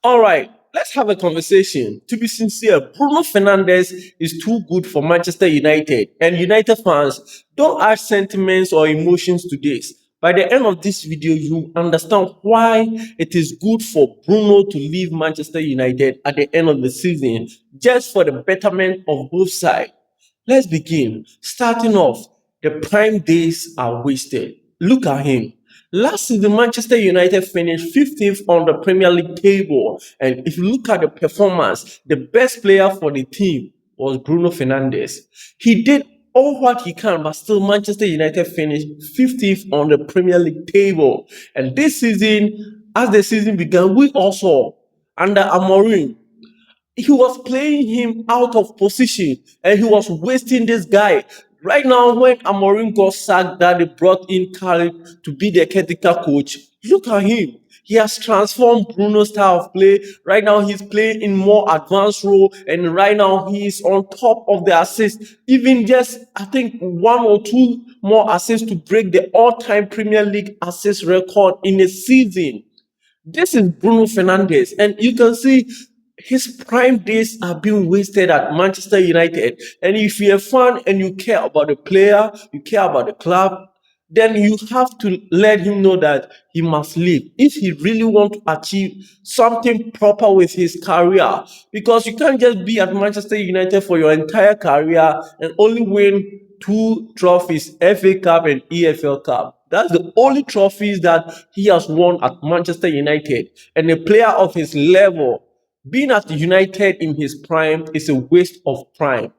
All right, let's have a conversation. To be sincere, Bruno Fernandes is too good for Manchester United, and United fans don't add sentiments or emotions to this. By the end of this video, you understand why it is good for Bruno to leave Manchester United at the end of the season, just for the betterment of both sides. Let's begin. Starting off, the prime days are wasted. Look at him. Last season, Manchester United finished 15th on the Premier League table. And if you look at the performance, the best player for the team was Bruno Fernandes. He did all what he can, but still Manchester United finished 15th on the Premier League table. And this season, as the season began, we also, under Amorim, he was playing him out of position and he was wasting this guy. Right now, when Amorim got sacked, that they brought in Carrick to be the caretaker coach, look at him. He has transformed Bruno's style of play. Right now, he's playing in more advanced role, and right now he's on top of the assist. Even just, I think, one or two more assists to break the all-time Premier League assist record in a season. This is Bruno Fernandes, and you can see his prime days are being wasted at Manchester United. And if you're a fan and you care about the player, you care about the club, then you have to let him know that he must leave if he really want to achieve something proper with his career. Because you can't just be at Manchester United for your entire career and only win two trophies, FA Cup and EFL Cup. That's the only trophies that he has won at Manchester United. And a player of his level, being at United in his prime is a waste of prime.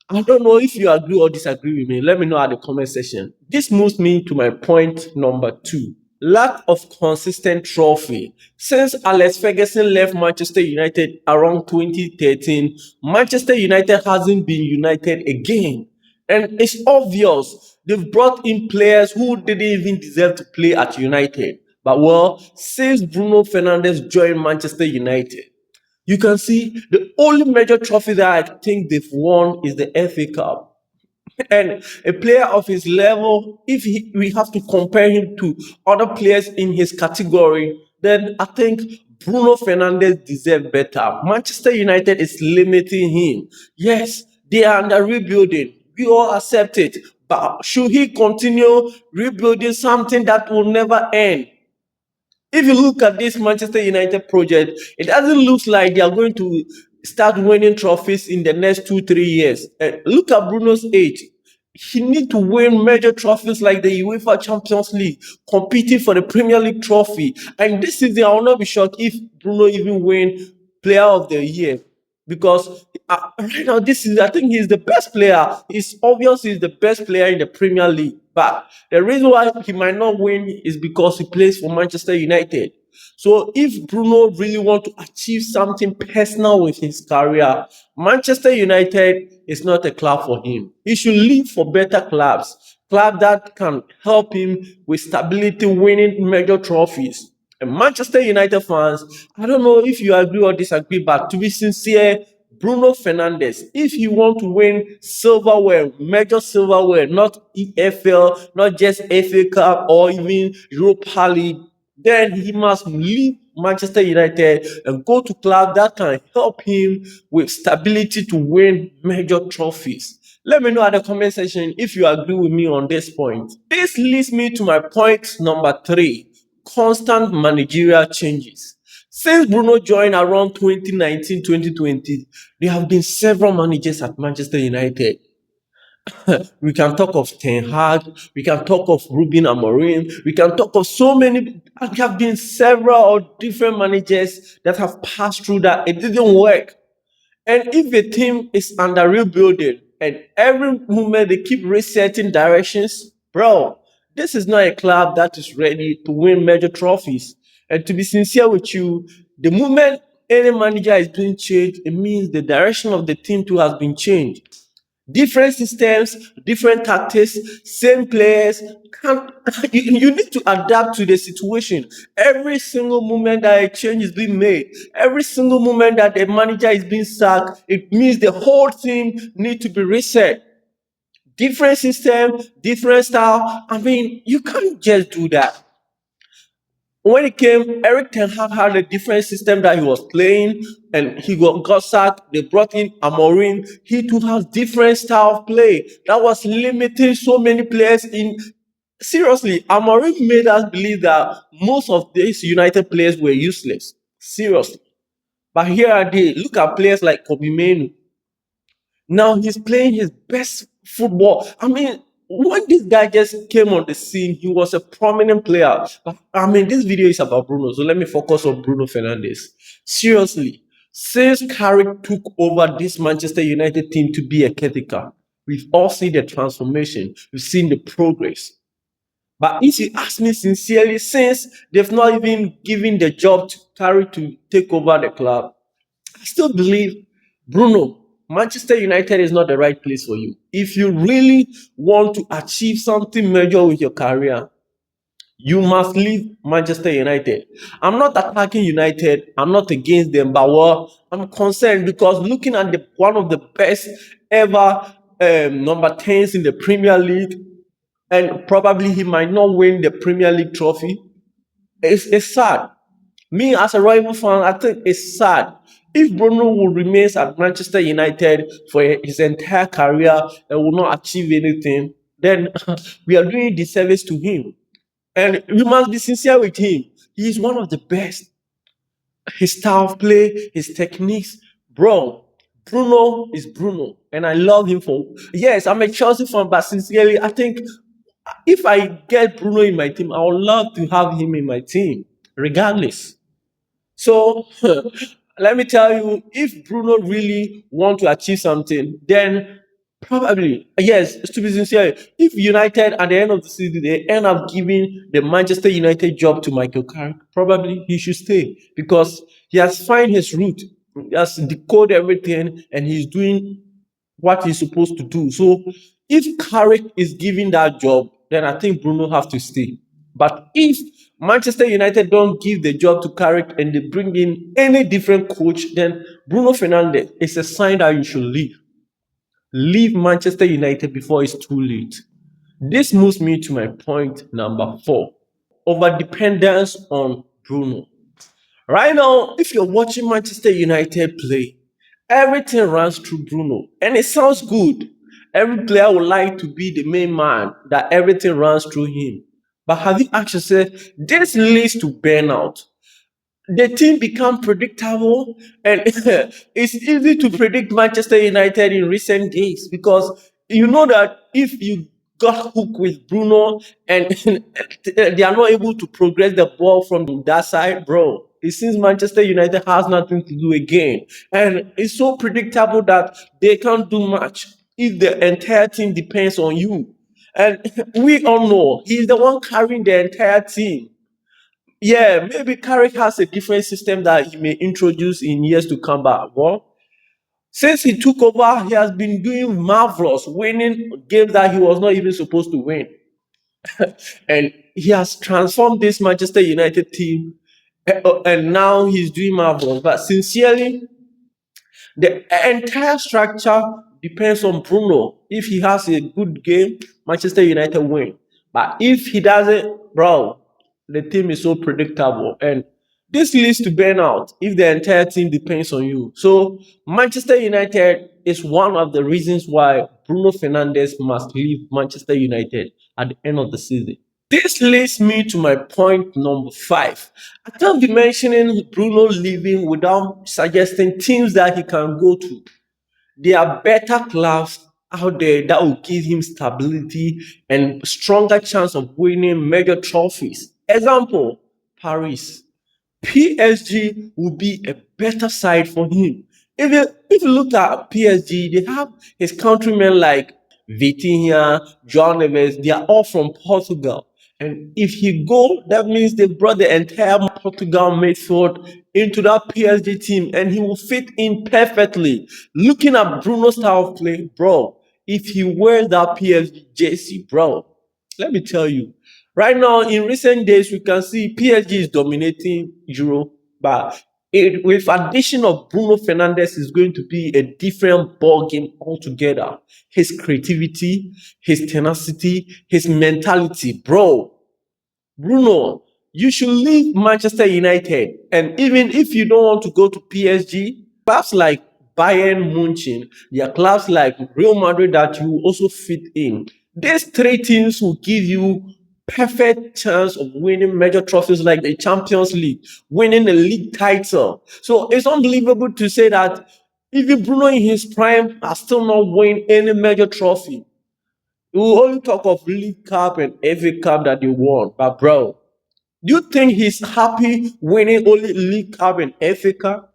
I don't know if you agree or disagree with me. Let me know at the comment section. This moves me to my point number two. Lack of consistent trophy. Since Alex Ferguson left Manchester United around 2013, Manchester United hasn't been united again. And it's obvious they've brought in players who didn't even deserve to play at United. But well, since Bruno Fernandes joined Manchester United, you can see the only major trophy that I think they've won is the FA Cup. And a player of his level, if we have to compare him to other players in his category, then I think Bruno Fernandes deserves better. Manchester United is limiting him. Yes, they are under rebuilding. We all accept it. But should he continue rebuilding something that will never end? If you look at this Manchester United project, it doesn't look like they are going to start winning trophies in the next 2, 3 years. Look at Bruno's age. He need to win major trophies like the UEFA Champions League, competing for the Premier League trophy. And this season, I will not be shocked if Bruno even win Player of the Year. Because right now, this is, I think he's the best player. It's obvious he's the best player in the Premier League. But the reason why he might not win is because he plays for Manchester United. So if Bruno really want to achieve something personal with his career, Manchester United is not a club for him. He should leave for better clubs that can help him with stability, winning major trophies. And Manchester United fans, I don't know if you agree or disagree, but to be sincere, Bruno Fernandes, if he want to win silverware, major silverware, not EFL, not just FA Cup or even Europa League, then he must leave Manchester United and go to club that can help him with stability to win major trophies. Let me know at the comment section if you agree with me on this point. This leads me to my point number three: constant managerial changes. Since Bruno joined around 2019-2020, there have been several managers at Manchester United. We can talk of Ten Hag, we can talk of Ruben Amorim, we can talk of so many. There have been several different managers that have passed through that it didn't work. And if a team is under rebuilding and every moment they keep resetting directions, bro, this is not a club that is ready to win major trophies. And to be sincere with you, the moment any manager is being changed, it means the direction of the team too has been changed. Different systems, different tactics, same players. Can't, you need to adapt to the situation. Every single moment that a change is being made, every single moment that the manager is being sacked, it means the whole team need to be reset. Different system, different style. I mean, you can't just do that. When it came, Eric Ten Hag had a different system that he was playing, and he got sacked. They brought in Amorim. He too has different style of play that was limiting so many players in. Seriously, Amorim made us believe that most of these United players were useless. Seriously. But here are they. Look at players like Kobe Manu. Now he's playing his best football. I mean, when this guy just came on the scene, he was a prominent player. But I mean, this video is about Bruno, so let me focus on Bruno Fernandes. Seriously, since Carrick took over this Manchester United team to be a caretaker, we've all seen the transformation, we've seen the progress. But if you ask me sincerely, since they've not even given the job to Carrick to take over the club, I still believe, Bruno, Manchester United is not the right place for you. If you really want to achieve something major with your career, you must leave Manchester United. I'm not attacking United. I'm not against them, but well, I'm concerned because looking at the one of the best ever number 10s in the Premier League, and probably he might not win the Premier League trophy. It's sad. Me as a rival fan, I think it's sad. If Bruno will remain at Manchester United for his entire career and will not achieve anything, then we are doing disservice to him. And we must be sincere with him. He is one of the best. His style of play, his techniques, bro. Bruno is Bruno, and I love him for. Yes, I'm a Chelsea fan, but sincerely, I think if I get Bruno in my team, I would love to have him in my team, regardless. So let me tell you, if Bruno really want to achieve something, then probably yes. To be sincere, if United at the end of the season they end up giving the Manchester United job to Michael Carrick, probably he should stay because he has found his route, he has decoded everything, and he's doing what he's supposed to do. So if Carrick is giving that job, then I think Bruno have to stay. But if Manchester United don't give the job to Carrick and they bring in any different coach, then Bruno Fernandes is a sign that you should leave. Leave Manchester United before it's too late. This moves me to my point number 4. Over dependence on Bruno. Right now, if you're watching Manchester United play, everything runs through Bruno, and it sounds good. Every player would like to be the main man, that everything runs through him. But have you asked yourself, this leads to burnout? The team become predictable, and it's easy to predict Manchester United in recent days because you know that if you got hooked with Bruno and they are not able to progress the ball from that side, bro, it seems Manchester United has nothing to do again, and it's so predictable that they can't do much if the entire team depends on you. And we all know he's the one carrying the entire team. Yeah, maybe Carrick has a different system that he may introduce in years to come back. Well, since he took over, he has been doing marvelous, winning games that he was not even supposed to win. And he has transformed this Manchester United team, and now he's doing marvelous. But sincerely, the entire structure depends on Bruno. If he has a good game, Manchester United win. But if he doesn't, bro, the team is so predictable. And this leads to burnout if the entire team depends on you. So Manchester United is one of the reasons why Bruno Fernandes must leave Manchester United at the end of the season. This leads me to my point number 5. I can't be mentioning Bruno leaving without suggesting teams that he can go to. There are better clubs out there that will give him stability and stronger chance of winning major trophies. Example, Paris. PSG will be a better side for him. If you look at PSG, they have his countrymen like Vitinha, John Neves, they are all from Portugal. And if he go, that means they brought the entire Portugal midfield into that PSG team, and he will fit in perfectly. Looking at Bruno's style of play, bro, if he wears that PSG jersey, bro, let me tell you, right now in recent days we can see PSG is dominating Euro, but with addition of Bruno Fernandes is going to be a different ball game altogether. His creativity, his tenacity, his mentality, bro. Bruno, you should leave Manchester United. And even if you don't want to go to PSG, clubs like Bayern Munich, there are clubs like Real Madrid that you also fit in. These three teams will give you perfect chance of winning major trophies like the Champions League, winning the league title. So it's unbelievable to say that even Bruno in his prime has still not won any major trophy. We will only talk of League Cup and FA Cup that they won. But bro, do you think he's happy winning only League Cup and FA Cup?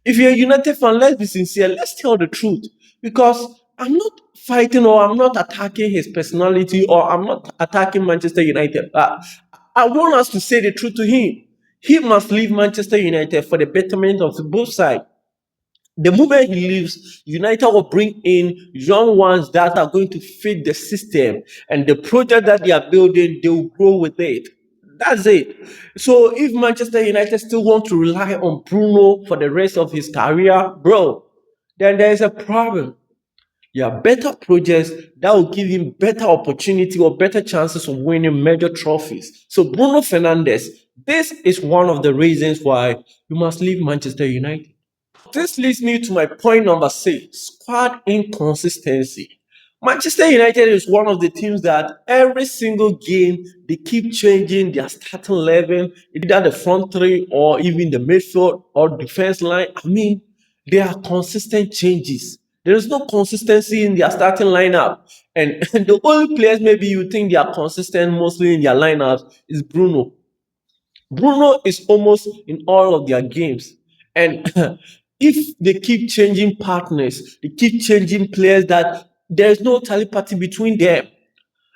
If you're a United fan, let's be sincere, let's tell the truth. Because I'm not fighting or I'm not attacking his personality or I'm not attacking Manchester United. I want us to say the truth to him. He must leave Manchester United for the betterment of both sides. The moment he leaves, United will bring in young ones that are going to fit the system and the project that they are building, they will grow with it. That's it. So if Manchester United still want to rely on Bruno for the rest of his career, bro, then there is a problem. There are better projects that will give him better opportunity or better chances of winning major trophies. So Bruno Fernandes, this is one of the reasons why you must leave Manchester United. This leads me to my point number six, squad inconsistency. Manchester United is one of the teams that every single game they keep changing their starting 11, either the front three or even the midfield or defense line. I mean, there are consistent changes. There is no consistency in their starting lineup. And, and the only players maybe you think they are consistent mostly in their lineups is Bruno. Bruno is almost in all of their games. And if they keep changing partners, they keep changing players that there's no telepathy between them.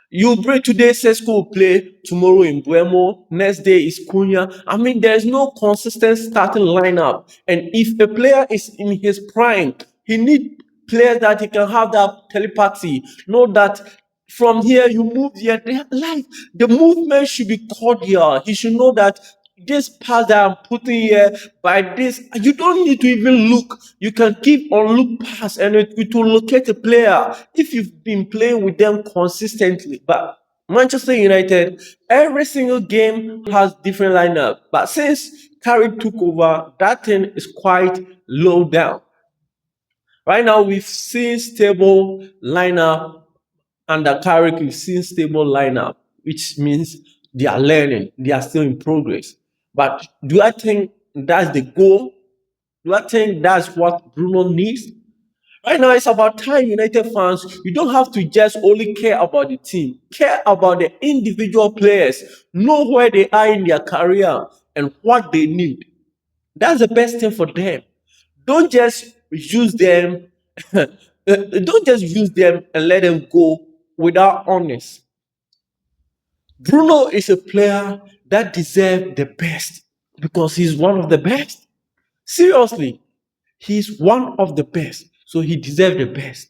You bring today Sesko will play, tomorrow in Buemo, next day is Cunha. I mean, there's no consistent starting lineup. And if a player is in his prime, he need players that he can have that telepathy. Know that from here you move here. Like the movement should be cordial. He should know that this pass that I'm putting here by this, you don't need to even look. You can keep on look pass and it will locate a player if you've been playing with them consistently. But Manchester United, every single game has different lineup. But since Carrick took over, that thing is quite low down. Right now, we've seen stable lineup under Carrick. We've seen stable lineup, which means they are learning. They are still in progress. But do I think that's the goal? Do I think that's what Bruno needs? Right now, it's about time, United fans. You don't have to just only care about the team. Care about the individual players. Know where they are in their career and what they need. That's the best thing for them. Don't just use them. Don't just use them and let them go without honest. Bruno is a player that deserves the best because he's one of the best. Seriously, he's one of the best, so he deserves the best.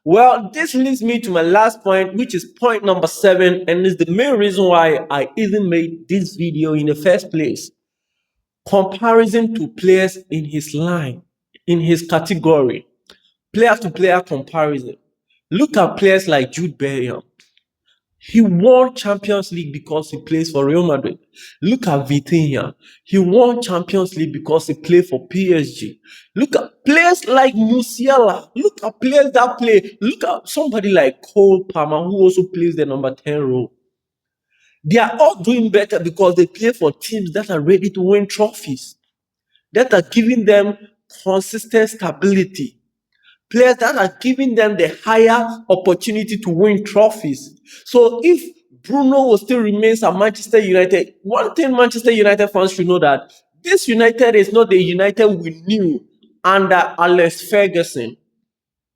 Well, this leads me to my last point, which is point number seven, and is the main reason why I even made this video in the first place. Comparison to players in his line, in his category. Player to player comparison. Look at players like Jude Bellingham. He won Champions League because he plays for Real Madrid. Look at Vitinha. He won Champions League because he played for PSG. Look at players like Musiala. Look at players that play. Look at somebody like Cole Palmer, who also plays the number 10 role. They are all doing better because they play for teams that are ready to win trophies, that are giving them consistent stability, players that are giving them the higher opportunity to win trophies. So if Bruno will still remains at Manchester United, one thing Manchester United fans should know that this United is not the United we knew under Alex Ferguson.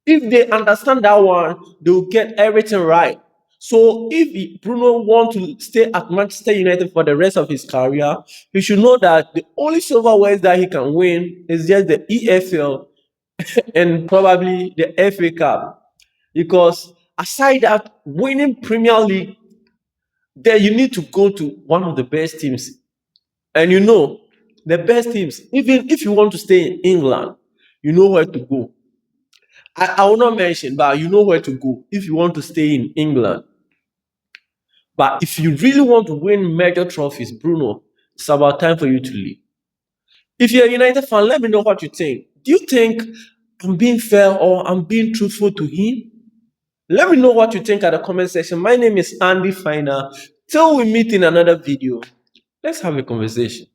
If they understand that one, they will get everything right. So if Bruno wants to stay at Manchester United for the rest of his career, he should know that the only silverware that he can win is just the EFL and probably the FA Cup. Because aside that, winning Premier League, then you need to go to one of the best teams. And you know, the best teams, even if you want to stay in England, you know where to go. I will not mention, but you know where to go if you want to stay in England. But if you really want to win major trophies, Bruno, it's about time for you to leave. If you're a United fan, let me know what you think. Do you think I'm being fair or I'm being truthful to him? Let me know what you think at the comment section. My name is Andy Finer. Till we meet in another video, let's have a conversation.